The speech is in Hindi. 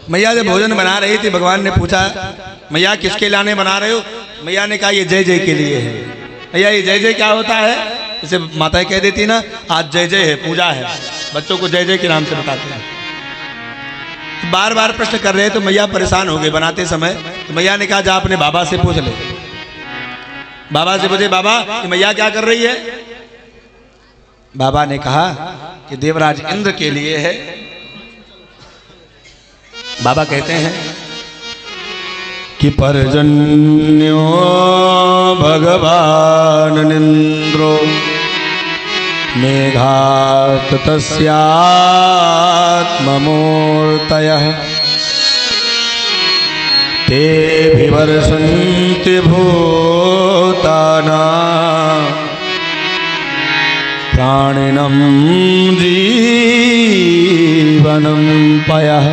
मैया जब भोजन बना रही थी, भगवान ने पूछा मैया किसके लाने बना रहे हो? मैया ने कहा ये जय जय के लिए है। मैया ये जय जय क्या होता है? जैसे माताएं कह देती ना आज जय जय है, पूजा है, बच्चों को जय जय के नाम से बताते हैं। बार बार प्रश्न कर रहे तो मैया परेशान हो गए बनाते समय। तो मैया ने कहा जा अपने बाबा से पूछ ले। बाबा से पूछे बाबा कि मैया क्या कर रही है? बाबा ने कहा कि देवराज इंद्र के लिए है। बाबा कहते हैं कि पर्जन्यो भगवान निंद्रो मेघात तस्यात्ममूर्तयः ते विवर्षन्ति भूतानां प्राणिनं जीवनं पयः।